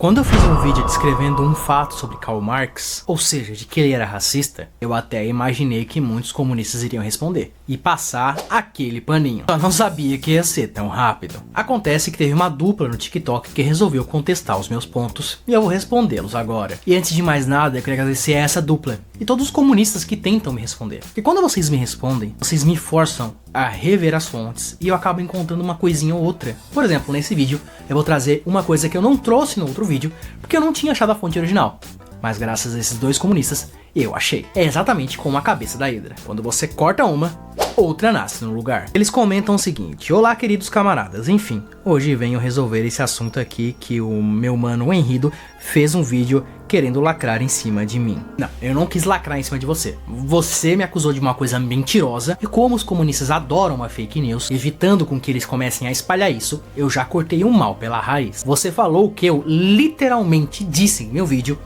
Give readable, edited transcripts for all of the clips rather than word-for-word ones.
Quando eu fiz um vídeo descrevendo um fato sobre Karl Marx, ou seja, de que ele era racista, eu até imaginei que muitos comunistas iriam responder e passar aquele paninho. Só não sabia que ia ser tão rápido. Acontece que teve uma dupla no TikTok que resolveu contestar os meus pontos e eu vou respondê-los agora. E antes de mais nada, eu queria agradecer a essa dupla e todos os comunistas que tentam me responder. Porque quando vocês me respondem, vocês me forçam a rever as fontes e eu acabo encontrando uma coisinha ou outra. Por exemplo, nesse vídeo eu vou trazer uma coisa que eu não trouxe no outro vídeo porque eu não tinha achado a fonte original. Mas graças a esses dois comunistas, eu achei. É exatamente como a cabeça da Hidra. Quando você corta uma, outra nasce no lugar. Eles comentam o seguinte: olá queridos camaradas, enfim, hoje venho resolver esse assunto aqui que o meu mano Henrido fez um vídeo querendo lacrar em cima de mim. Não, eu não quis lacrar em cima de você. Você me acusou de uma coisa mentirosa e como os comunistas adoram uma fake news, evitando com que eles comecem a espalhar isso, eu já cortei o mal pela raiz. Você falou que eu literalmente disse em meu vídeo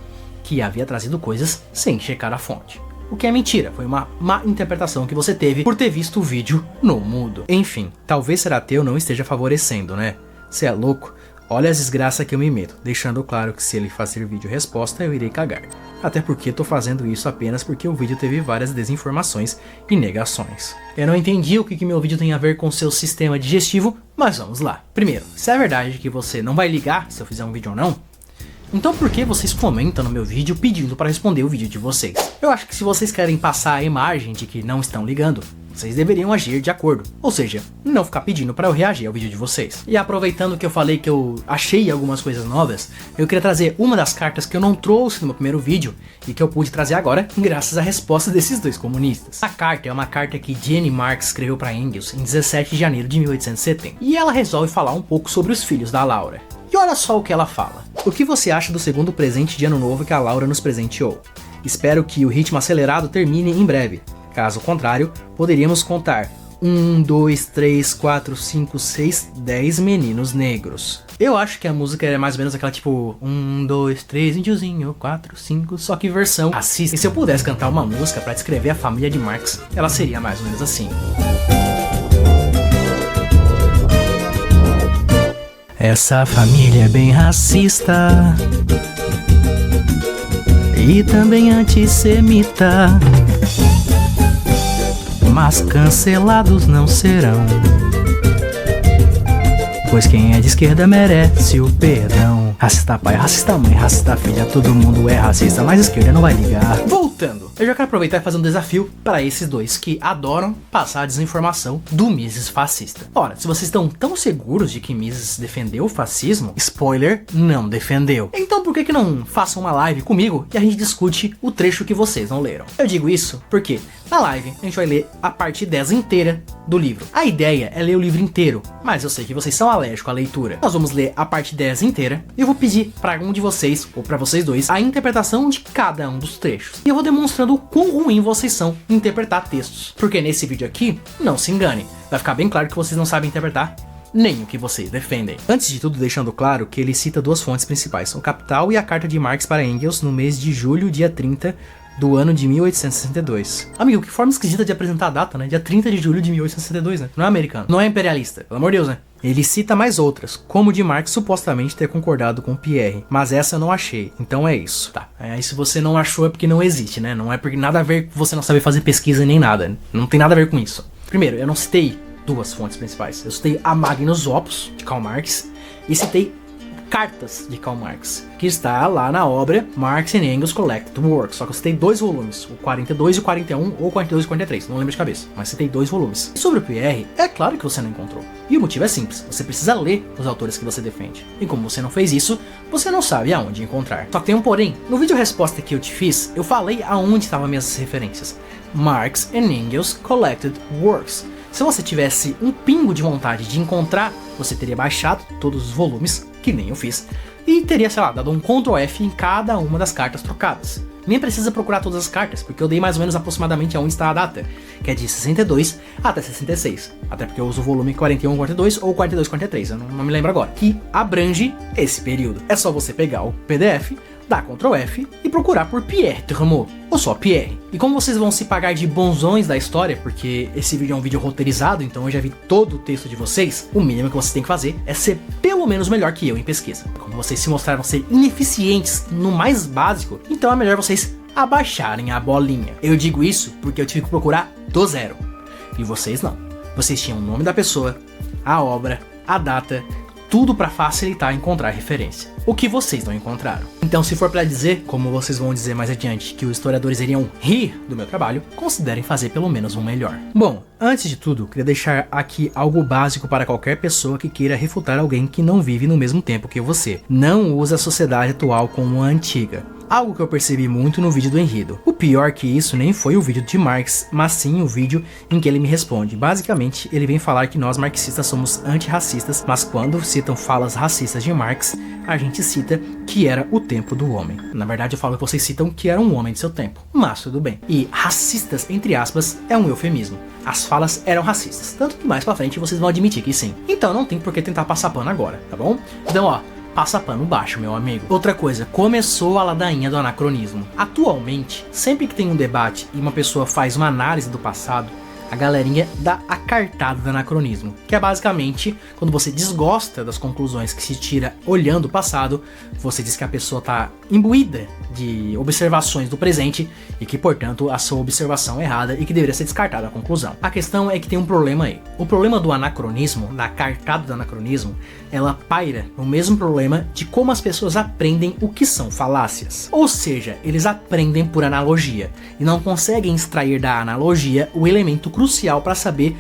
que havia trazido coisas sem checar a fonte. O que é mentira, foi uma má interpretação que você teve por ter visto o vídeo no mudo. Enfim, talvez ser ateu não esteja favorecendo, né? Cê é louco? Olha as desgraças que eu me meto, deixando claro que se ele fazer vídeo resposta eu irei cagar. Até porque tô fazendo isso apenas porque o vídeo teve várias desinformações e negações. Eu não entendi o que meu vídeo tem a ver com seu sistema digestivo, mas vamos lá. Primeiro, se é verdade que você não vai ligar se eu fizer um vídeo ou não, então por que vocês comentam no meu vídeo pedindo para responder o vídeo de vocês? Eu acho que se vocês querem passar a imagem de que não estão ligando, vocês deveriam agir de acordo. Ou seja, não ficar pedindo para eu reagir ao vídeo de vocês. E aproveitando que eu falei que eu achei algumas coisas novas, eu queria trazer uma das cartas que eu não trouxe no meu primeiro vídeo e que eu pude trazer agora graças à resposta desses dois comunistas. A carta é uma carta que Jenny Marx escreveu para Engels em 17 de janeiro de 1870. E ela resolve falar um pouco sobre os filhos da Laura. E olha só o que ela fala. O que você acha do segundo presente de ano novo que a Laura nos presenteou? Espero que o ritmo acelerado termine em breve. Caso contrário, poderíamos contar 1, 2, 3, 4, 5, 6, 10 meninos negros. Eu acho que a música é mais ou menos aquela tipo 1, 2, 3, índiozinho, 4, 5, só que versão racista. E se eu pudesse cantar uma música para descrever a família de Marx, ela seria mais ou menos assim. Essa família é bem racista e também antissemita, mas cancelados não serão, pois quem é de esquerda merece o perdão. Racista pai, racista mãe, racista filha, todo mundo é racista, mas a esquerda não vai ligar. Voltando, eu já quero aproveitar e fazer um desafio para esses dois que adoram passar a desinformação do Mises fascista. Ora, se vocês estão tão seguros de que Mises defendeu o fascismo, spoiler, não defendeu. Então por que não façam uma live comigo e a gente discute o trecho que vocês não leram? Eu digo isso porque na live a gente vai ler a parte 10 inteira do livro. A ideia é ler o livro inteiro, mas eu sei que vocês são alérgicos à leitura. Nós vamos ler a parte 10 inteira e eu vou pedir para um de vocês, ou para vocês dois, a interpretação de cada um dos trechos. E eu vou demonstrando o quão ruim vocês são em interpretar textos. Porque nesse vídeo aqui, não se engane, vai ficar bem claro que vocês não sabem interpretar nem o que vocês defendem. Antes de tudo, deixando claro que ele cita duas fontes principais, o Capital e a carta de Marx para Engels no mês de julho, dia 30 do ano de 1862. Amigo, que forma esquisita de apresentar a data, né? Dia 30 de julho de 1862, né? Não é americano, não é imperialista, pelo amor de Deus, né? Ele cita mais outras, como de Marx supostamente ter concordado com Pierre, mas essa eu não achei, então é isso. Tá, aí se você não achou é porque não existe, né? Não é porque nada a ver com você não saber fazer pesquisa nem nada, não tem nada a ver com isso. Primeiro, eu não citei duas fontes principais, eu citei a Magnus Opus, de Karl Marx, e citei cartas de Karl Marx, que está lá na obra Marx and Engels Collected Works, só que eu citei dois volumes, o 42 e o 41, ou 42 e 43, não lembro de cabeça, mas citei dois volumes. E sobre o Pierre, é claro que você não encontrou. E o motivo é simples, você precisa ler os autores que você defende. E como você não fez isso, você não sabe aonde encontrar. Só que tem um porém, no vídeo resposta que eu te fiz, eu falei aonde estavam minhas referências. Marx and Engels Collected Works. Se você tivesse um pingo de vontade de encontrar, você teria baixado todos os volumes, que nem eu fiz, e teria, sei lá, dado um Ctrl F em cada uma das cartas trocadas. Nem precisa procurar todas as cartas, porque eu dei mais ou menos aproximadamente aonde está a data, que é de 62 até 66. Até porque eu uso o volume 41, 42 ou 42, 43, eu não me lembro agora, que abrange esse período. É só você pegar o PDF, dar Ctrl F e procurar por Pierre Trumeau, ou só Pierre. E como vocês vão se pagar de bonzões da história, porque esse vídeo é um vídeo roteirizado, então eu já vi todo o texto de vocês, o mínimo que vocês têm que fazer é ser pelo menos melhor que eu em pesquisa. Como vocês se mostraram ser ineficientes no mais básico, então é melhor vocês abaixarem a bolinha. Eu digo isso porque eu tive que procurar do zero. E vocês não. Vocês tinham o nome da pessoa, a obra, a data, tudo para facilitar encontrar referência. O que vocês não encontraram. Então, se for para dizer, como vocês vão dizer mais adiante, que os historiadores iriam rir do meu trabalho, considerem fazer pelo menos um melhor. Bom, antes de tudo, queria deixar aqui algo básico para qualquer pessoa que queira refutar alguém que não vive no mesmo tempo que você. Não use a sociedade atual como a antiga. Algo que eu percebi muito no vídeo do Enredo. O pior que isso nem foi o vídeo de Marx, mas sim o vídeo em que ele me responde. Basicamente, ele vem falar que nós marxistas somos antirracistas, mas quando citam falas racistas de Marx, a gente cita que era o tempo do homem. Na verdade, eu falo que vocês citam que era um homem de seu tempo, mas tudo bem. E racistas, entre aspas, é um eufemismo. As falas eram racistas, tanto que mais pra frente vocês vão admitir que sim. Então não tem por que tentar passar pano agora, tá bom? Então ó, passa pano baixo, meu amigo. Outra coisa, começou a ladainha do anacronismo. Atualmente, sempre que tem um debate e uma pessoa faz uma análise do passado, a galerinha dá a cartada do anacronismo, que é basicamente quando você desgosta das conclusões que se tira olhando o passado, você diz que a pessoa está imbuída de observações do presente e que, portanto, a sua observação é errada e que deveria ser descartada a conclusão. A questão é que tem um problema aí. O problema do anacronismo, da cartada do anacronismo, ela paira no mesmo problema de como as pessoas aprendem o que são falácias. Ou seja, eles aprendem por analogia e não conseguem extrair da analogia o elemento crucial para saber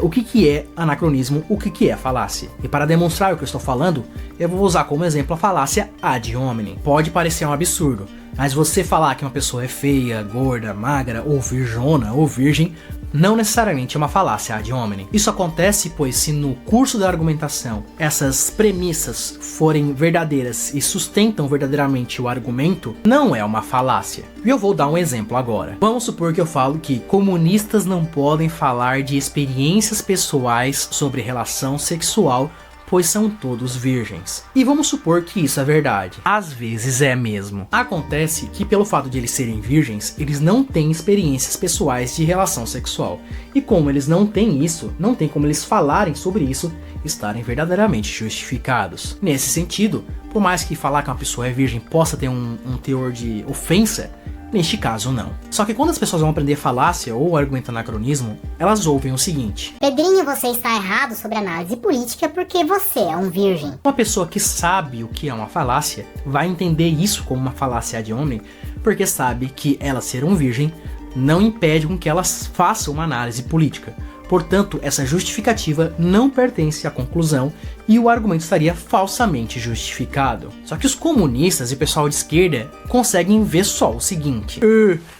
o que é anacronismo, o que é falácia. E para demonstrar o que eu estou falando, eu vou usar como exemplo a falácia ad hominem. Pode parecer um absurdo, mas você falar que uma pessoa é feia, gorda, magra, ou virgona, ou virgem, não necessariamente é uma falácia ad hominem. Isso acontece pois se no curso da argumentação essas premissas forem verdadeiras e sustentam verdadeiramente o argumento, não é uma falácia. E eu vou dar um exemplo agora. Vamos supor que eu falo que comunistas não podem falar de experiências pessoais sobre relação sexual, pois são todos virgens. E vamos supor que isso é verdade. Às vezes é mesmo. Acontece que pelo fato de eles serem virgens, eles não têm experiências pessoais de relação sexual. E como eles não têm isso, não tem como eles falarem sobre isso, estarem verdadeiramente justificados. Nesse sentido, por mais que falar que uma pessoa é virgem possa ter um teor de ofensa, neste caso não. Só que quando as pessoas vão aprender falácia ou argumento anacronismo, elas ouvem o seguinte: Pedrinho, você está errado sobre análise política porque você é um virgem. Uma pessoa que sabe o que é uma falácia vai entender isso como uma falácia ad hominem, porque sabe que ela ser um virgem não impede com que elas façam uma análise política. Portanto, essa justificativa não pertence à conclusão e o argumento estaria falsamente justificado. Só que os comunistas e o pessoal de esquerda conseguem ver só o seguinte: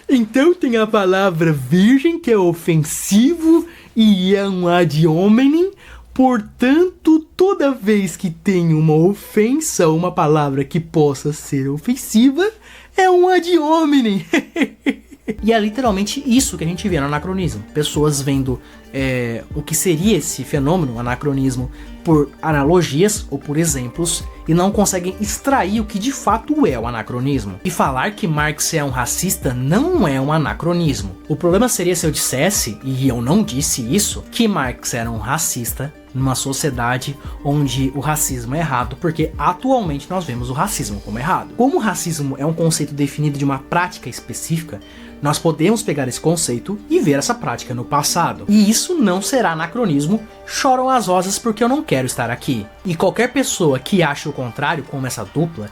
então tem a palavra virgem que é ofensivo e é um ad hominem, portanto, toda vez que tem uma ofensa ou uma palavra que possa ser ofensiva, é um ad hominem. E é literalmente isso que a gente vê no anacronismo. Pessoas vendo o que seria esse fenômeno, anacronismo, por analogias ou por exemplos, e não conseguem extrair o que de fato é o anacronismo. E falar que Marx é um racista não é um anacronismo. O problema seria se eu dissesse, e eu não disse isso, que Marx era um racista numa sociedade onde o racismo é errado, porque atualmente nós vemos o racismo como errado. Como o racismo é um conceito definido de uma prática específica, nós podemos pegar esse conceito e ver essa prática no passado. E isso não será anacronismo, choram as rosas porque eu não quero estar aqui. E qualquer pessoa que ache o contrário, como essa dupla,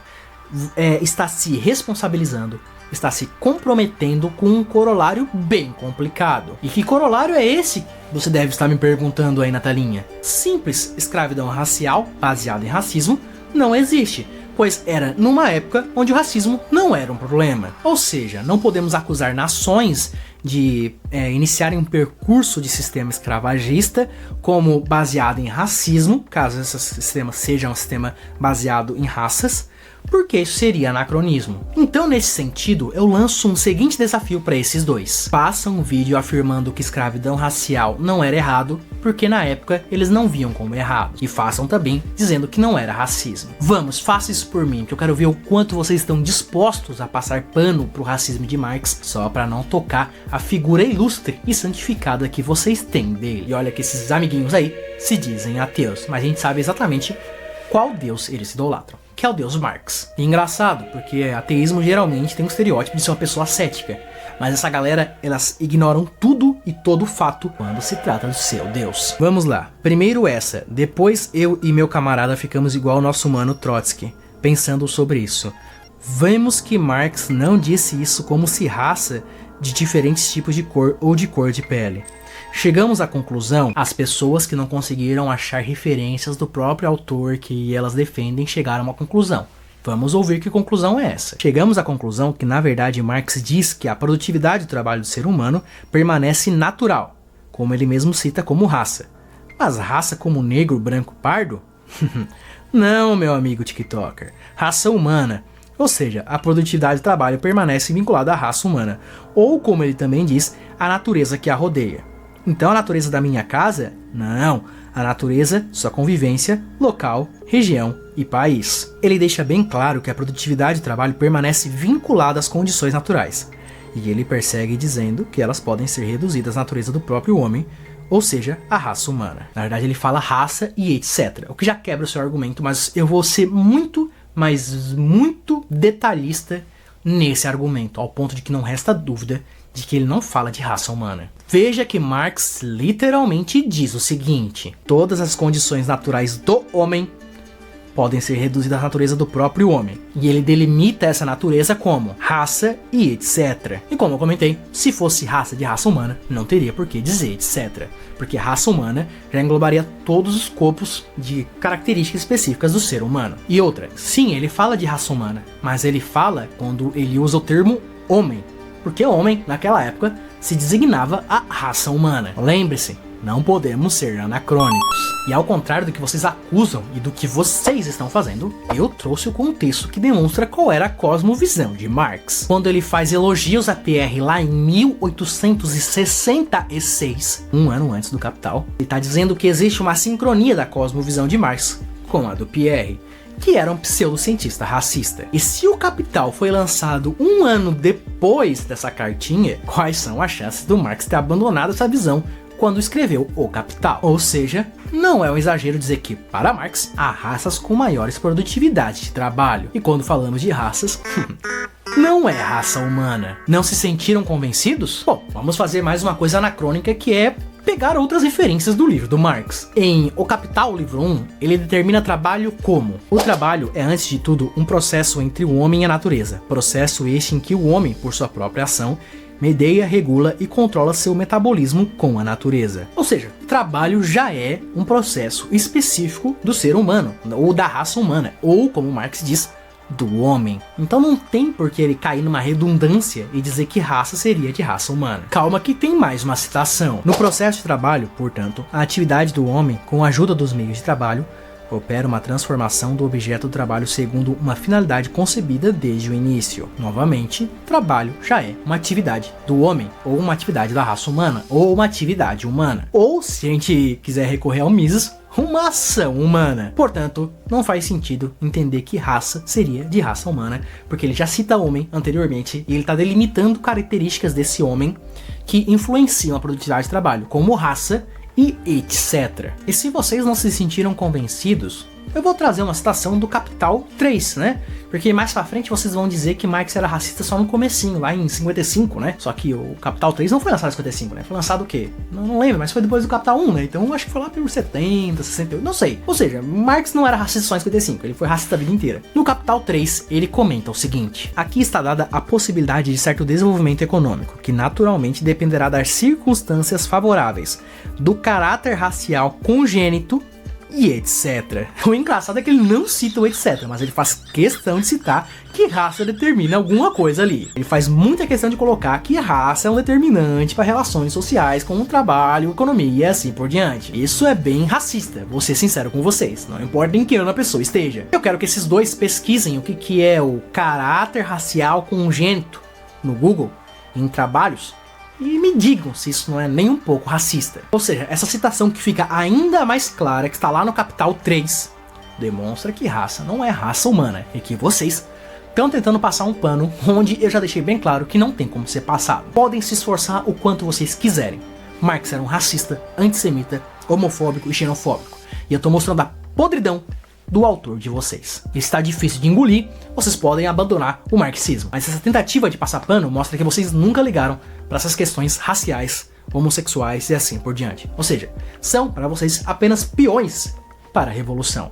está se responsabilizando, está se comprometendo com um corolário bem complicado. E que corolário é esse? Você deve estar me perguntando aí na telinha. Simples, escravidão racial, baseada em racismo, não existe, pois era numa época onde o racismo não era um problema. Ou seja, não podemos acusar nações de iniciarem um percurso de sistema escravagista como baseado em racismo, caso esse sistema seja um sistema baseado em raças, porque isso seria anacronismo. Então, nesse sentido, eu lanço um seguinte desafio para esses dois. Façam um vídeo afirmando que escravidão racial não era errado porque na época eles não viam como errado. E façam também dizendo que não era racismo. Vamos, faça isso por mim, que eu quero ver o quanto vocês estão dispostos a passar pano pro racismo de Marx, só para não tocar a figura ilustre e santificada que vocês têm dele. E olha que esses amiguinhos aí se dizem ateus, mas a gente sabe exatamente qual deus eles idolatram, que é o deus Marx. E engraçado, porque ateísmo geralmente tem um estereótipo de ser uma pessoa cética, mas essa galera, elas ignoram tudo e todo fato quando se trata do seu deus. Vamos lá, primeiro essa, depois eu e meu camarada ficamos igual ao nosso mano Trotsky, pensando sobre isso. Vemos que Marx não disse isso como se raça de diferentes tipos de cor ou de cor de pele. Chegamos à conclusão, as pessoas que não conseguiram achar referências do próprio autor que elas defendem chegaram a uma conclusão. Vamos ouvir que conclusão é essa. Chegamos à conclusão que, na verdade, Marx diz que a produtividade do trabalho do ser humano permanece natural, como ele mesmo cita como raça. Mas raça como negro, branco, pardo? Não, meu amigo TikToker. Raça humana. Ou seja, a produtividade do trabalho permanece vinculada à raça humana. Ou, como ele também diz, à natureza que a rodeia. Então a natureza da minha casa? Não. A natureza, sua convivência, local, região e país. Ele deixa bem claro que a produtividade do trabalho permanece vinculada às condições naturais. E ele persegue dizendo que elas podem ser reduzidas à natureza do próprio homem, ou seja, a raça humana. Na verdade ele fala raça e etc. O que já quebra o seu argumento, mas eu vou ser muito detalhista nesse argumento, ao ponto de que não resta dúvida de que ele não fala de raça humana. Veja que Marx literalmente diz o seguinte: todas as condições naturais do homem podem ser reduzidas à natureza do próprio homem. E ele delimita essa natureza como raça e etc. E como eu comentei, se fosse raça de raça humana, não teria por que dizer etc. Porque raça humana já englobaria todos os corpos de características específicas do ser humano. E outra, sim, ele fala de raça humana, mas ele fala quando ele usa o termo homem. Porque homem, naquela época, se designava a raça humana. Lembre-se, não podemos ser anacrônicos. E ao contrário do que vocês acusam e do que vocês estão fazendo, eu trouxe o contexto que demonstra qual era a cosmovisão de Marx. Quando ele faz elogios a Pierre lá em 1866, um ano antes do Capital, ele está dizendo que existe uma sincronia da cosmovisão de Marx com a do Pierre, que era um pseudocientista racista. E se o Capital foi lançado um ano depois dessa cartinha, quais são as chances do Marx ter abandonado essa visão quando escreveu O Capital? Ou seja, não é um exagero dizer que, para Marx, há raças com maiores produtividades de trabalho. E quando falamos de raças, não é raça humana. Não se sentiram convencidos? Bom, vamos fazer mais uma coisa anacrônica, que é pegar outras referências do livro do Marx. Em O Capital, livro 1, ele determina trabalho como: o trabalho é, antes de tudo, um processo entre o homem e a natureza. Processo este em que o homem, por sua própria ação, medeia, regula e controla seu metabolismo com a natureza. Ou seja, trabalho já é um processo específico do ser humano, ou da raça humana, ou, como Marx diz, do homem. Então não tem por que ele cair numa redundância e dizer que raça seria de raça humana. Calma que tem mais uma citação. No processo de trabalho, portanto, a atividade do homem, com a ajuda dos meios de trabalho, opera uma transformação do objeto do trabalho segundo uma finalidade concebida desde o início. Novamente, trabalho já é uma atividade do homem, ou uma atividade da raça humana, ou uma atividade humana. Ou, se a gente quiser recorrer ao Mises, uma ação humana. Portanto, não faz sentido entender que raça seria de raça humana, porque ele já cita homem anteriormente e ele está delimitando características desse homem que influenciam a produtividade de trabalho, como raça e etc. E se vocês não se sentiram convencidos, eu vou trazer uma citação do Capital 3, né? Porque mais pra frente vocês vão dizer que Marx era racista só no comecinho, lá em 55, né? Só que o Capital 3 não foi lançado em 55, né? Foi lançado o quê? Não lembro, mas foi depois do Capital 1, né? Então acho que foi lá por 70, 68, não sei. Ou seja, Marx não era racista só em 55, ele foi racista a vida inteira. No Capital 3, ele comenta o seguinte: aqui está dada a possibilidade de certo desenvolvimento econômico, que naturalmente dependerá das circunstâncias favoráveis, do caráter racial congênito e etc. O engraçado é que ele não cita o etc, mas ele faz questão de citar que raça determina alguma coisa ali. Ele faz muita questão de colocar que raça é um determinante para relações sociais com o trabalho, economia e assim por diante. Isso é bem racista, vou ser sincero com vocês, não importa em que ano a pessoa esteja. Eu quero que esses dois pesquisem o que é o caráter racial congênito no Google, em trabalhos, e me digam se isso não é nem um pouco racista. Ou seja, essa citação que fica ainda mais clara, que está lá no Capital 3, demonstra que raça não é raça humana e que vocês estão tentando passar um pano onde eu já deixei bem claro que não tem como ser passado. Podem se esforçar o quanto vocês quiserem. Marx era um racista, antissemita, homofóbico e xenofóbico. E eu tô mostrando a podridão do autor de vocês. Está difícil de engolir, vocês podem abandonar o marxismo. Mas essa tentativa de passar pano mostra que vocês nunca ligaram para essas questões raciais, homossexuais e assim por diante. Ou seja, são para vocês apenas peões para a revolução.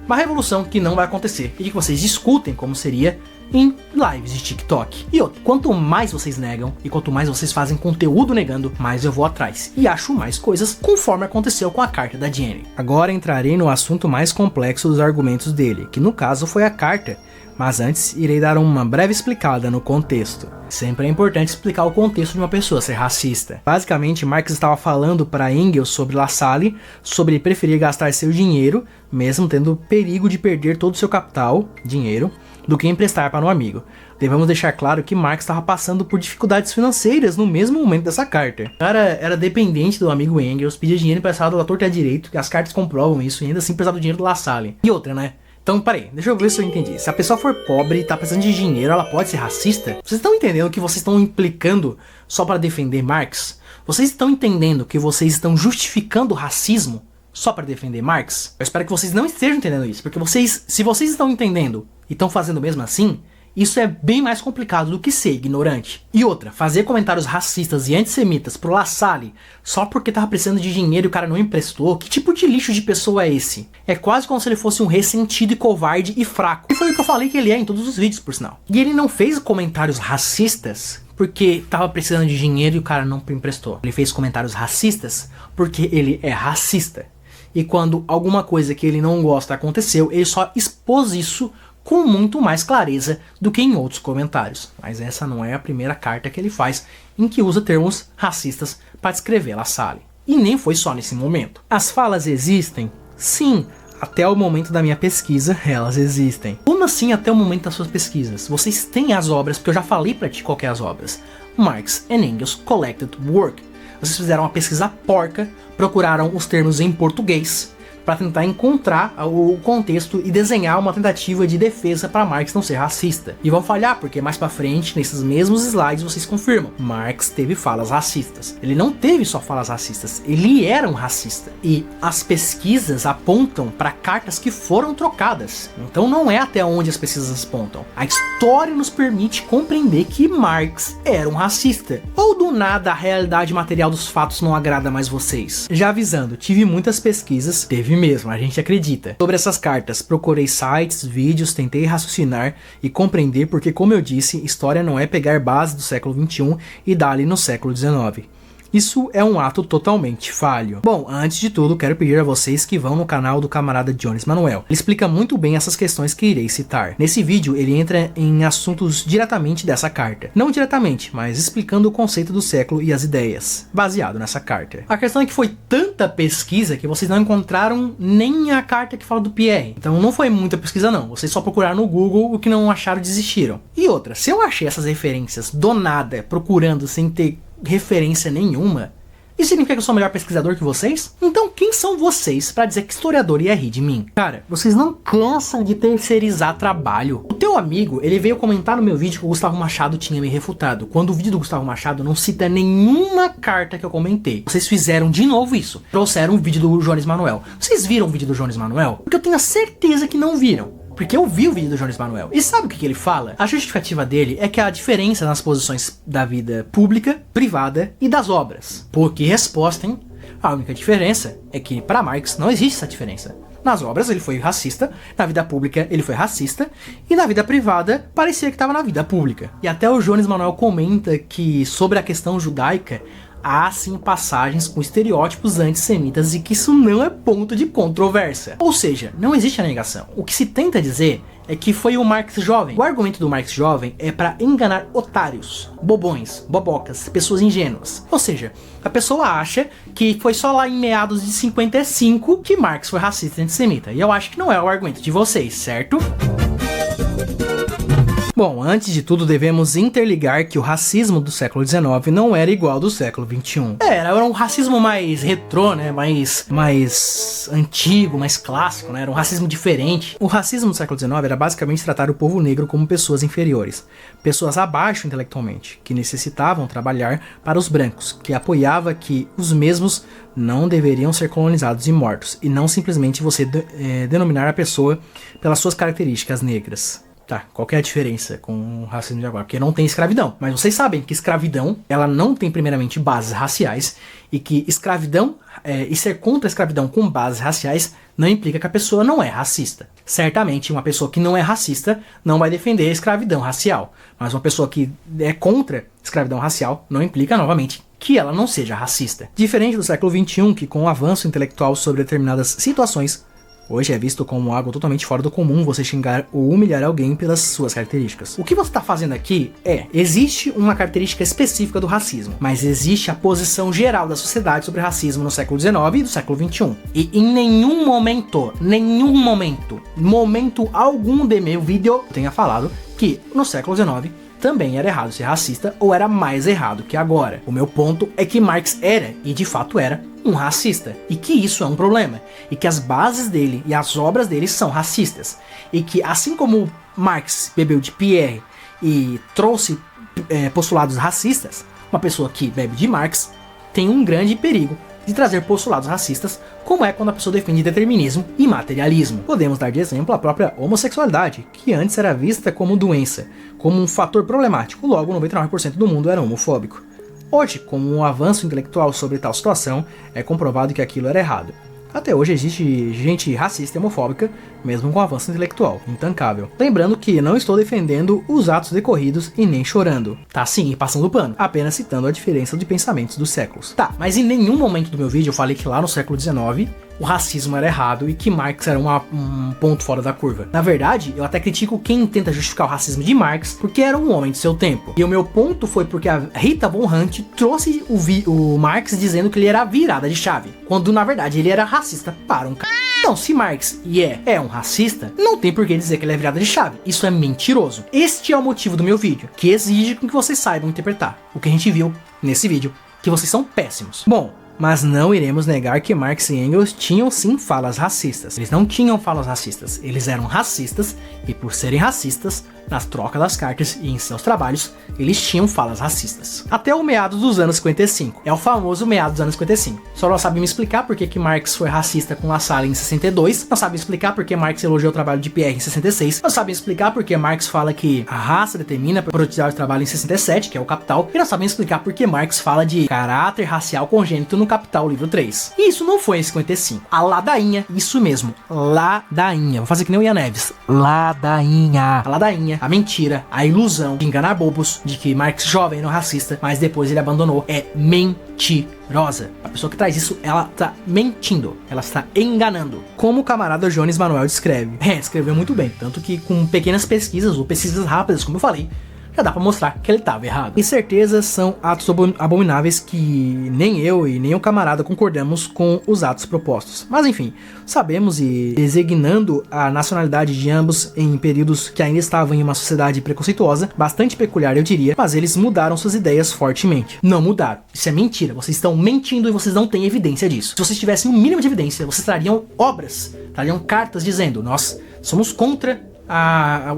Uma revolução que não vai acontecer e que vocês discutem como seria em lives de TikTok. E outro, quanto mais vocês negam e quanto mais vocês fazem conteúdo negando, mais eu vou atrás e acho mais coisas, conforme aconteceu com a carta da Jenny. Agora entrarei no assunto mais complexo dos argumentos dele, que no caso foi a carta, mas antes irei dar uma breve explicada no contexto. Sempre é importante explicar o contexto de uma pessoa ser racista. Basicamente, Marx estava falando para Engels sobre La Salle, sobre preferir gastar seu dinheiro, mesmo tendo perigo de perder todo o seu capital, dinheiro, do que emprestar para um amigo. Devemos deixar claro que Marx estava passando por dificuldades financeiras no mesmo momento dessa carta. O cara era dependente do amigo Engels, pedia dinheiro emprestado da torta e à direito, que as cartas comprovam isso, e ainda assim precisava do dinheiro do La Salle. E outra, né? Então, peraí, deixa eu ver se eu entendi. Se a pessoa for pobre e tá precisando de dinheiro, ela pode ser racista? Vocês estão entendendo que vocês estão implicando só para defender Marx? Vocês estão entendendo que vocês estão justificando o racismo só para defender Marx? Eu espero que vocês não estejam entendendo isso, porque se vocês estão entendendo e estão fazendo mesmo assim, isso é bem mais complicado do que ser ignorante. E outra, fazer comentários racistas e antissemitas pro La Salle só porque tava precisando de dinheiro e o cara não emprestou, que tipo de lixo de pessoa é esse? É quase como se ele fosse um ressentido e covarde e fraco. E foi o que eu falei que ele é em todos os vídeos, por sinal. E ele não fez comentários racistas porque tava precisando de dinheiro e o cara não emprestou. Ele fez comentários racistas porque ele é racista. E quando alguma coisa que ele não gosta aconteceu, ele só expôs isso com muito mais clareza do que em outros comentários. Mas essa não é a primeira carta que ele faz em que usa termos racistas para descrever La Salle. E nem foi só nesse momento. As falas existem? Sim, até o momento da minha pesquisa elas existem. Como assim até o momento das suas pesquisas? Vocês têm as obras, porque eu já falei para ti qual que é as obras. Marx and Engels Collected Work. Vocês fizeram uma pesquisa porca, procuraram os termos em português, para tentar encontrar o contexto e desenhar uma tentativa de defesa para Marx não ser racista. E vão falhar, porque mais para frente, nesses mesmos slides, vocês confirmam. Marx teve falas racistas. Ele não teve só falas racistas, ele era um racista. E as pesquisas apontam para cartas que foram trocadas. Então não é até onde as pesquisas apontam. A história nos permite compreender que Marx era um racista. Ou do nada a realidade material dos fatos não agrada mais vocês? Já avisando, tive muitas pesquisas, teve mesmo, a gente acredita. Sobre essas cartas, procurei sites, vídeos, tentei raciocinar e compreender porque, como eu disse, história não é pegar base do século XXI e dar-lhe no século XIX. Isso é um ato totalmente falho. Bom, antes de tudo, quero pedir a vocês que vão no canal do camarada Jones Manuel. Ele explica muito bem essas questões que irei citar. Nesse vídeo, ele entra em assuntos diretamente dessa carta. Não diretamente, mas explicando o conceito do século e as ideias, baseado nessa carta. A questão é que foi tanta pesquisa que vocês não encontraram nem a carta que fala do Pierre. Então não foi muita pesquisa não, vocês só procuraram no Google, o que não acharam desistiram. E outra, se eu achei essas referências do nada, procurando sem ter referência nenhuma, isso significa que eu sou melhor pesquisador que vocês? Então quem são vocês pra dizer que historiador ia rir de mim? Cara, vocês não cansam de terceirizar trabalho. O teu amigo, ele veio comentar no meu vídeo que o Gustavo Machado tinha me refutado, quando o vídeo do Gustavo Machado não cita nenhuma carta que eu comentei. Vocês fizeram de novo isso, trouxeram o vídeo do Jones Manuel. Vocês viram o vídeo do Jones Manuel? Porque eu tenho a certeza que não viram. Porque eu vi o vídeo do Jones Manuel. E sabe o que ele fala? A justificativa dele é que há diferença nas posições da vida pública, privada e das obras. Por que resposta, hein? A única diferença é que para Marx não existe essa diferença. Nas obras ele foi racista, na vida pública ele foi racista, e na vida privada parecia que estava na vida pública. E até o Jones Manuel comenta que sobre a questão judaica, há sim passagens com estereótipos antissemitas e que isso não é ponto de controvérsia. Ou seja, não existe a negação. O que se tenta dizer é que foi o Marx jovem. O argumento do Marx jovem é para enganar otários, bobões, bobocas, pessoas ingênuas. Ou seja, a pessoa acha que foi só lá em meados de 55 que Marx foi racista e antissemita. E eu acho que não é o argumento de vocês, certo? Bom, antes de tudo devemos interligar que o racismo do século XIX não era igual ao do século XXI. Era um racismo mais retrô, né, mais antigo, mais clássico, né, era um racismo diferente. O racismo do século XIX era basicamente tratar o povo negro como pessoas inferiores, pessoas abaixo intelectualmente, que necessitavam trabalhar para os brancos, que apoiava que os mesmos não deveriam ser colonizados e mortos, e não simplesmente você denominar a pessoa pelas suas características negras. Tá, qual que é a diferença com o racismo de agora? Porque não tem escravidão. Mas vocês sabem que escravidão, ela não tem primeiramente bases raciais, e que escravidão, e ser contra a escravidão com bases raciais, não implica que a pessoa não é racista. Certamente, uma pessoa que não é racista não vai defender a escravidão racial. Mas uma pessoa que é contra a escravidão racial não implica, novamente, que ela não seja racista. Diferente do século XXI, que com o avanço intelectual sobre determinadas situações, hoje é visto como algo totalmente fora do comum você xingar ou humilhar alguém pelas suas características. O que você está fazendo aqui existe uma característica específica do racismo, mas existe a posição geral da sociedade sobre racismo no século XIX e do século XXI. E em momento algum de meu vídeo, eu tenha falado que no século XIX também era errado ser racista, ou era mais errado que agora. O meu ponto é que Marx era, e de fato era, um racista, e que isso é um problema, e que as bases dele e as obras dele são racistas, e que assim como Marx bebeu de Pierre e trouxe postulados racistas, uma pessoa que bebe de Marx tem um grande perigo de trazer postulados racistas, como é quando a pessoa defende determinismo e materialismo. Podemos dar de exemplo a própria homossexualidade, que antes era vista como doença, como um fator problemático, logo 99% do mundo era homofóbico. Hoje, como um avanço intelectual sobre tal situação, é comprovado que aquilo era errado. Até hoje existe gente racista e homofóbica, mesmo com avanço intelectual, intancável. Lembrando que não estou defendendo os atos decorridos e nem chorando. Tá sim, e passando pano, apenas citando a diferença de pensamentos dos séculos. Tá, mas em nenhum momento do meu vídeo eu falei que lá no século XIX o racismo era errado e que Marx era um ponto fora da curva. Na verdade, eu até critico quem tenta justificar o racismo de Marx porque era um homem de seu tempo. E o meu ponto foi porque a Rita Von Hunt trouxe o Marx dizendo que ele era a virada de chave, quando na verdade ele era racista para um c... Então, se Marx é um racista, não tem por que dizer que ele é virada de chave. Isso é mentiroso. Este é o motivo do meu vídeo, que exige que vocês saibam interpretar o que a gente viu nesse vídeo, que vocês são péssimos. Bom, mas não iremos negar que Marx e Engels tinham sim falas racistas. Eles não tinham falas racistas, eles eram racistas, e por serem racistas, nas trocas das cartas e em seus trabalhos, eles tinham falas racistas. Até o meados dos anos 55. É o famoso meados dos anos 55. Só não sabe me explicar por que Marx foi racista com La Salle em 62, não sabe explicar por que Marx elogiou o trabalho de Pierre em 66, não sabe explicar por que Marx fala que a raça determina a produtividade do trabalho em 67, que é o Capital, e não sabe explicar por que Marx fala de caráter racial congênito no Capital, livro 3. E isso não foi em 55. A ladainha, isso mesmo, ladainha. Vou fazer que nem o Ian Neves. Ladainha. A ladainha, a mentira, a ilusão de enganar bobos, de que Marx jovem era um racista, mas depois ele abandonou, é mentirosa. A pessoa que traz isso, ela tá mentindo, ela está enganando. Como o camarada Jones Manuel descreve. Descreveu muito bem, tanto que com pequenas pesquisas ou pesquisas rápidas, como eu falei, já dá pra mostrar que ele tava errado. E certeza são atos abomináveis que nem eu e nem o camarada concordamos com os atos propostos. Mas enfim, sabemos e designando a nacionalidade de ambos em períodos que ainda estavam em uma sociedade preconceituosa, bastante peculiar eu diria, mas eles mudaram suas ideias fortemente. Não mudaram. Isso é mentira. Vocês estão mentindo e vocês não têm evidência disso. Se vocês tivessem um mínimo de evidência, vocês trariam obras, trariam cartas dizendo: nós somos contra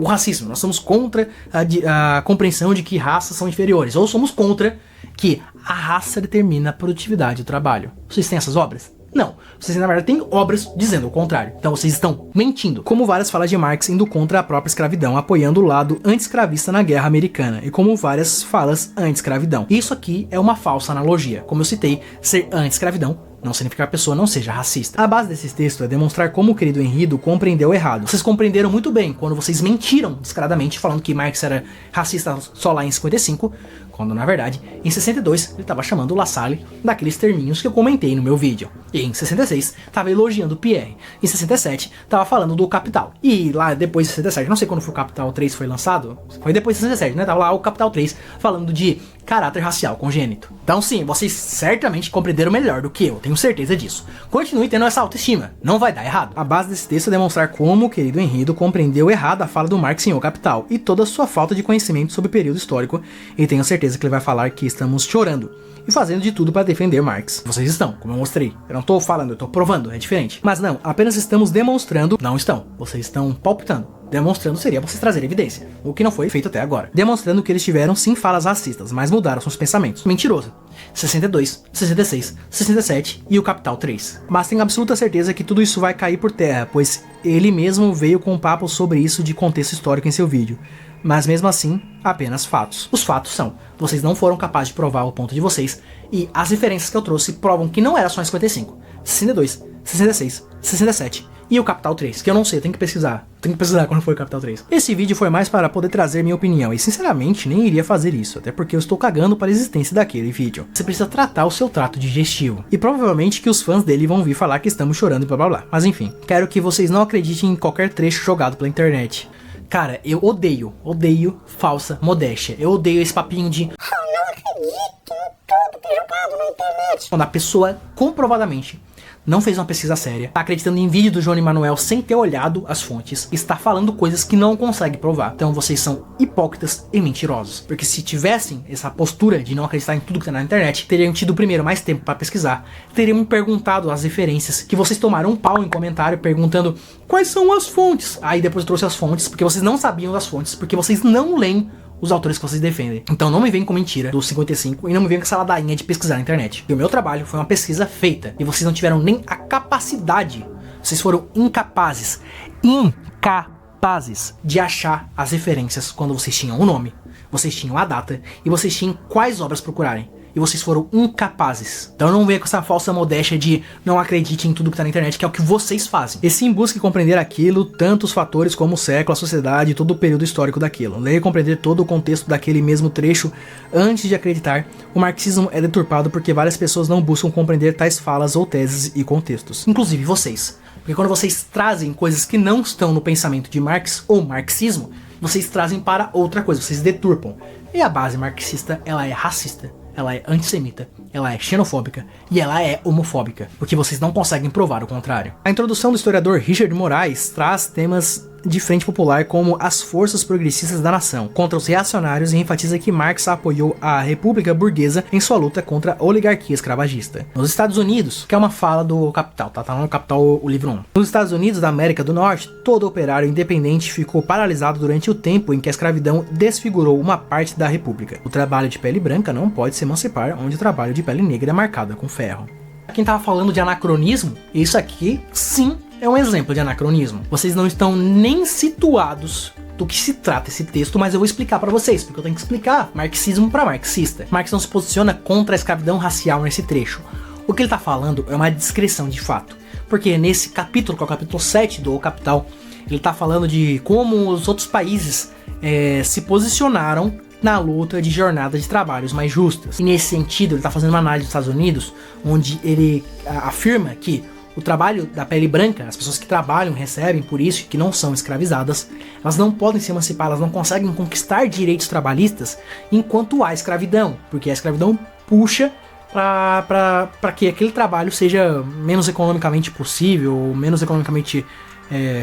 o racismo, nós somos contra a compreensão de que raças são inferiores, ou somos contra que a raça determina a produtividade do trabalho. Vocês têm essas obras? Não. Vocês na verdade têm obras dizendo o contrário. Então vocês estão mentindo. Como várias falas de Marx indo contra a própria escravidão, apoiando o lado anti-escravista na Guerra Americana, e como várias falas anti-escravidão. Isso aqui é uma falsa analogia. Como eu citei, ser anti-escravidão não significa que a pessoa não seja racista. A base desses textos é demonstrar como o querido Henrido compreendeu errado. Vocês compreenderam muito bem quando vocês mentiram descaradamente falando que Marx era racista só lá em 55, quando na verdade em 62 ele estava chamando La Salle daqueles terminhos que eu comentei no meu vídeo. E em 66 estava elogiando Pierre. Em 67 estava falando do Capital. E lá depois de 67, não sei quando foi o Capital 3 foi lançado, foi depois de 67, né? Tava lá o Capital 3 falando de caráter racial congênito. Então sim, vocês certamente compreenderam melhor do que eu. tenho certeza disso. Continue tendo essa autoestima, não vai dar errado. A base desse texto é demonstrar como o querido Henrido compreendeu errado a fala do Marx em O Capital e toda a sua falta de conhecimento sobre o período histórico, e tenho certeza que ele vai falar que estamos chorando e fazendo de tudo para defender Marx. Vocês estão, como eu mostrei. Eu não tô falando, eu tô provando, é diferente. Mas não, apenas estamos demonstrando, não estão. Vocês estão palpitando. Demonstrando seria vocês trazerem evidência, o que não foi feito até agora. Demonstrando que eles tiveram sim falas racistas, mas mudaram seus pensamentos. Mentiroso. 62, 66, 67 e O Capital 3. Mas tenho absoluta certeza que tudo isso vai cair por terra, pois ele mesmo veio com um papo sobre isso de contexto histórico em seu vídeo. Mas mesmo assim, apenas fatos. Os fatos são, vocês não foram capazes de provar o ponto de vocês, e as referências que eu trouxe provam que não era só em 55, 62, 66, 67 e O Capital 3, que eu não sei, eu tenho que pesquisar. Tenho que pesquisar quando foi O Capital 3. Esse vídeo foi mais para poder trazer minha opinião, e sinceramente nem iria fazer isso, até porque eu estou cagando para a existência daquele vídeo. Você precisa tratar o seu trato digestivo, e provavelmente que os fãs dele vão vir falar que estamos chorando e blá blá blá. Mas enfim, quero que vocês não acreditem em qualquer trecho jogado pela internet. Cara, eu odeio falsa modéstia. Eu odeio esse papinho de eu não acredito em tudo que é jogado na internet. Quando a pessoa comprovadamente não fez uma pesquisa séria, tá acreditando em vídeo do João Emanuel sem ter olhado as fontes, está falando coisas que não consegue provar. Então vocês são hipócritas e mentirosos. Porque se tivessem essa postura de não acreditar em tudo que tá na internet, teriam tido primeiro mais tempo para pesquisar, teriam me perguntado as referências, que vocês tomaram um pau em comentário perguntando quais são as fontes. Aí depois eu trouxe as fontes, porque vocês não sabiam das fontes, porque vocês não leem os autores que vocês defendem. Então não me vem com mentira do 55 e não me vem com essa ladainha de pesquisar na internet. E o meu trabalho foi uma pesquisa feita e vocês não tiveram nem a capacidade, vocês foram incapazes de achar as referências quando vocês tinham o nome, vocês tinham a data e vocês tinham quais obras procurarem. E vocês foram incapazes. Então não venha com essa falsa modéstia de não acredite em tudo que tá na internet, que é o que vocês fazem. E sim, busque compreender aquilo, tanto os fatores como o século, a sociedade, todo o período histórico daquilo. Leia e compreender todo o contexto daquele mesmo trecho antes de acreditar. O marxismo é deturpado porque várias pessoas não buscam compreender tais falas ou teses e contextos. Inclusive vocês. Porque quando vocês trazem coisas que não estão no pensamento de Marx ou marxismo, vocês trazem para outra coisa, vocês deturpam. E a base marxista, ela é racista. Ela é antissemita, ela é xenofóbica e ela é homofóbica, porque vocês não conseguem provar o contrário. A introdução do historiador Richard Moraes traz temas de frente popular como as forças progressistas da nação contra os reacionários e enfatiza que Marx apoiou a república burguesa em sua luta contra a oligarquia escravagista. Nos Estados Unidos, que é uma fala do Capital, tá no Capital o livro 1. Nos Estados Unidos da América do Norte, todo operário independente ficou paralisado durante o tempo em que a escravidão desfigurou uma parte da república. O trabalho de pele branca não pode se emancipar, onde o trabalho de pele negra é marcado com ferro. Quem tava falando de anacronismo, isso aqui sim é um exemplo de anacronismo. Vocês não estão nem situados do que se trata esse texto, mas eu vou explicar pra vocês, porque eu tenho que explicar marxismo pra marxista. Marx não se posiciona contra a escravidão racial nesse trecho. O que ele tá falando é uma descrição de fato. Porque nesse capítulo, que é o capítulo 7 do O Capital, ele tá falando de como os outros países se posicionaram na luta de jornadas de trabalhos mais justas. E nesse sentido, ele tá fazendo uma análise dos Estados Unidos, onde ele afirma que o trabalho da pele branca, as pessoas que trabalham, recebem por isso, que não são escravizadas, elas não podem se emancipar, elas não conseguem conquistar direitos trabalhistas enquanto há escravidão, porque a escravidão puxa para que aquele trabalho seja menos economicamente possível, menos economicamente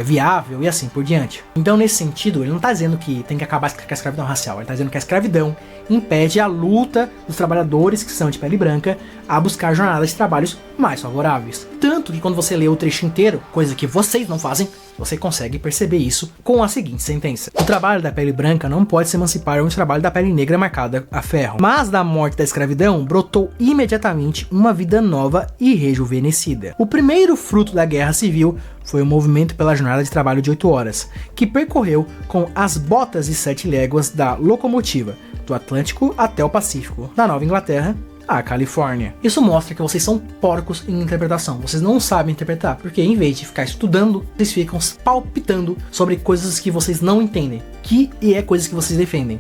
viável e assim por diante. Então nesse sentido, ele não está dizendo que tem que acabar com a escravidão racial, ele está dizendo que a escravidão impede a luta dos trabalhadores que são de pele branca a buscar jornadas de trabalhos mais favoráveis. Tanto que quando você lê o trecho inteiro, coisa que vocês não fazem, você consegue perceber isso com a seguinte sentença: o trabalho da pele branca não pode se emancipar onde o trabalho da pele negra é marcada a ferro. Mas da morte da escravidão brotou imediatamente uma vida nova e rejuvenescida. O primeiro fruto da guerra civil foi o movimento pela jornada de trabalho de 8 horas, que percorreu com as botas e 7 léguas da locomotiva, do Atlântico até o Pacífico, da Nova Inglaterra à Califórnia. Isso mostra que vocês são porcos em interpretação, vocês não sabem interpretar, porque em vez de ficar estudando, vocês ficam palpitando sobre coisas que vocês não entendem, que é coisas que vocês defendem.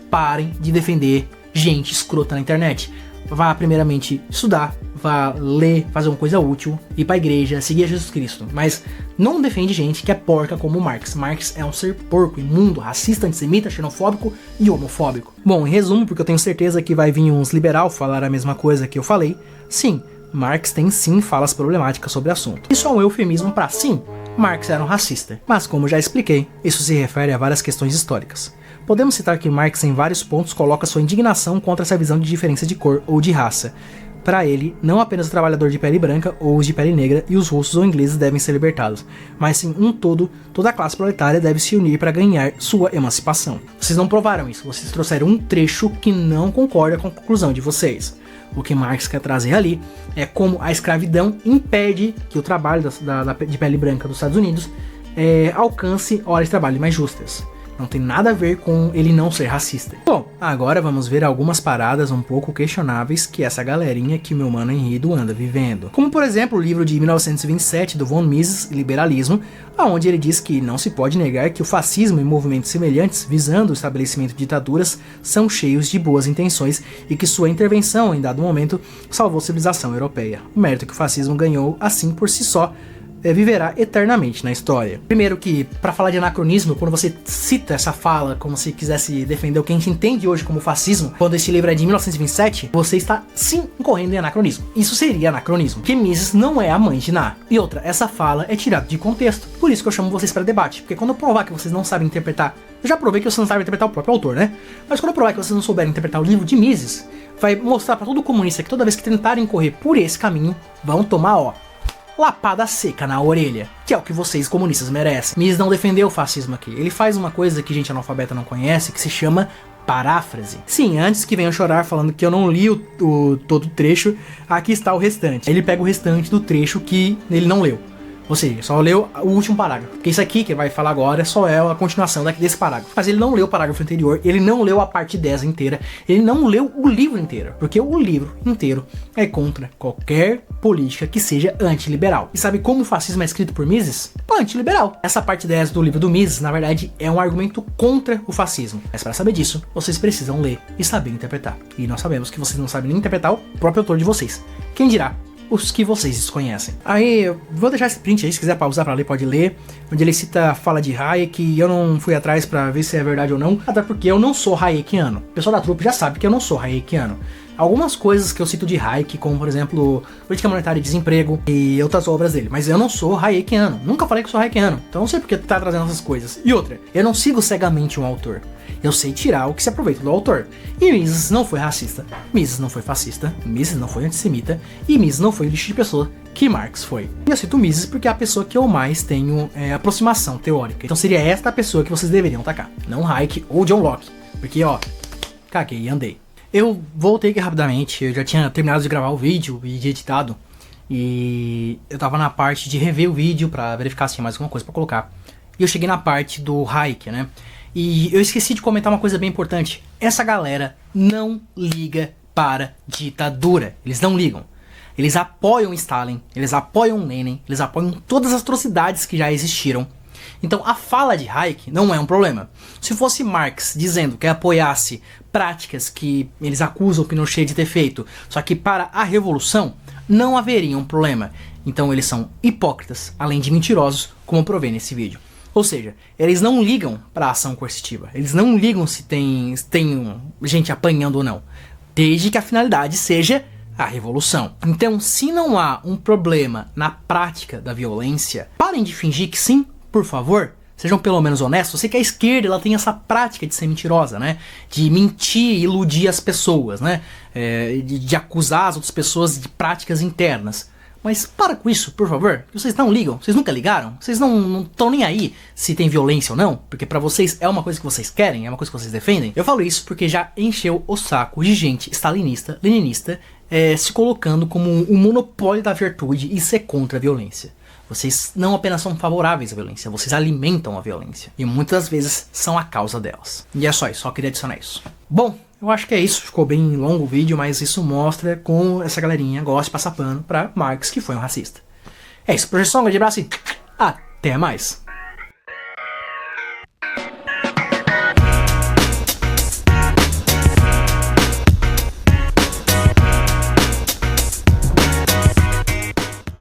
Parem de defender gente escrota na internet. Vá primeiramente estudar, vá ler, fazer uma coisa útil, ir pra igreja, seguir a Jesus Cristo. Mas não defende gente que é porca como Marx. Marx é um ser porco, imundo, racista, antissemita, xenofóbico e homofóbico. Bom, em resumo, porque eu tenho certeza que vai vir uns liberal falar a mesma coisa que eu falei, sim, Marx tem sim falas problemáticas sobre o assunto. Isso é um eufemismo para sim, Marx era um racista. Mas como já expliquei, isso se refere a várias questões históricas. Podemos citar que Marx em vários pontos coloca sua indignação contra essa visão de diferença de cor ou de raça. Para ele, não apenas o trabalhador de pele branca ou os de pele negra e os russos ou ingleses devem ser libertados, mas sim toda a classe proletária deve se unir para ganhar sua emancipação. Vocês não provaram isso, vocês trouxeram um trecho que não concorda com a conclusão de vocês. O que Marx quer trazer ali é como a escravidão impede que o trabalho de pele branca dos Estados Unidos alcance horas de trabalho mais justas. Não tem nada a ver com ele não ser racista. Bom, agora vamos ver algumas paradas um pouco questionáveis que essa galerinha que meu mano Henrido anda vivendo. Como por exemplo o livro de 1927 do von Mises, Liberalismo, onde ele diz que não se pode negar que o fascismo e movimentos semelhantes visando o estabelecimento de ditaduras são cheios de boas intenções e que sua intervenção em dado momento salvou a civilização europeia. O mérito que o fascismo ganhou assim por si só viverá eternamente na história. Primeiro que, para falar de anacronismo, quando você cita essa fala como se quisesse defender o que a gente entende hoje como fascismo, quando esse livro é de 1927, você está sim incorrendo em anacronismo. Isso seria anacronismo, porque Mises não é a mãe de Ná. E outra, essa fala é tirada de contexto. Por isso que eu chamo vocês para debate, porque quando eu provar que vocês não sabem interpretar, eu já provei que vocês não sabem interpretar o próprio autor, né? Mas quando eu provar que vocês não souberem interpretar o livro de Mises, vai mostrar para todo comunista que toda vez que tentarem correr por esse caminho, vão tomar, lapada seca na orelha, que é o que vocês comunistas merecem. Mises não defendeu o fascismo aqui, ele faz uma coisa que gente analfabeta não conhece, que se chama paráfrase. Sim, antes que venham chorar falando que eu não li todo o trecho, aqui está o restante. Ele pega o restante do trecho que ele não leu. Ou seja, só leu o último parágrafo. Porque isso aqui que ele vai falar agora só é a continuação desse parágrafo. Mas ele não leu o parágrafo anterior, ele não leu a parte 10 inteira, ele não leu o livro inteiro. Porque o livro inteiro é contra qualquer política que seja antiliberal. E sabe como o fascismo é escrito por Mises? Antiliberal. Essa parte 10 do livro do Mises, na verdade, é um argumento contra o fascismo. Mas para saber disso, vocês precisam ler e saber interpretar. E nós sabemos que vocês não sabem nem interpretar o próprio autor de vocês. Quem dirá os que vocês desconhecem. Aí, eu vou deixar esse print aí, se quiser pausar pra ler, pode ler, onde ele cita a fala de Hayek, e eu não fui atrás pra ver se é verdade ou não, até porque eu não sou Hayekiano. O pessoal da trupe já sabe que eu não sou Hayekiano. Algumas coisas que eu cito de Hayek, como por exemplo, Política Monetária e Desemprego e outras obras dele, mas eu não sou Hayekiano, nunca falei que sou Hayekiano, então não sei porque tu tá trazendo essas coisas. E outra, eu não sigo cegamente um autor, eu sei tirar o que se aproveita do autor. E Mises não foi racista, Mises não foi fascista, Mises não foi antissemita, e Mises não foi o lixo de pessoa que Marx foi. E eu cito Mises porque é a pessoa que eu mais tenho aproximação teórica, então seria esta a pessoa que vocês deveriam atacar, não Hayek ou John Locke, porque caguei e andei. Eu voltei aqui rapidamente, eu já tinha terminado de gravar o vídeo e de editado, e eu tava na parte de rever o vídeo pra verificar se tinha mais alguma coisa pra colocar. E eu cheguei na parte do Hayek, né? E eu esqueci de comentar uma coisa bem importante. Essa galera não liga para ditadura, eles não ligam. Eles apoiam Stalin, eles apoiam Lenin, eles apoiam todas as atrocidades que já existiram. Então a fala de Hayek não é um problema. Se fosse Marx dizendo que apoiasse práticas que eles acusam Pinochet de ter feito, só que para a revolução, não haveria um problema. Então eles são hipócritas, além de mentirosos, como provei nesse vídeo. Ou seja, eles não ligam para a ação coercitiva, eles não ligam se tem gente apanhando ou não, desde que a finalidade seja a revolução. Então, se não há um problema na prática da violência, parem de fingir que sim, por favor, sejam pelo menos honestos. Eu sei que a esquerda ela tem essa prática de ser mentirosa, né? De mentir e iludir as pessoas, né? De acusar as outras pessoas de práticas internas. Mas para com isso, por favor. Vocês não ligam, vocês nunca ligaram. Vocês não estão nem aí se tem violência ou não. Porque pra vocês é uma coisa que vocês querem, é uma coisa que vocês defendem. Eu falo isso porque já encheu o saco de gente stalinista, leninista, se colocando como um monopólio da virtude e ser contra a violência. Vocês não apenas são favoráveis à violência, vocês alimentam a violência. E muitas vezes são a causa delas. E é só isso, só queria adicionar isso. Bom, eu acho que é isso. Ficou bem longo o vídeo, mas isso mostra como essa galerinha gosta de passar pano pra Marx, que foi um racista. É isso, projeção, grande abraço e até mais.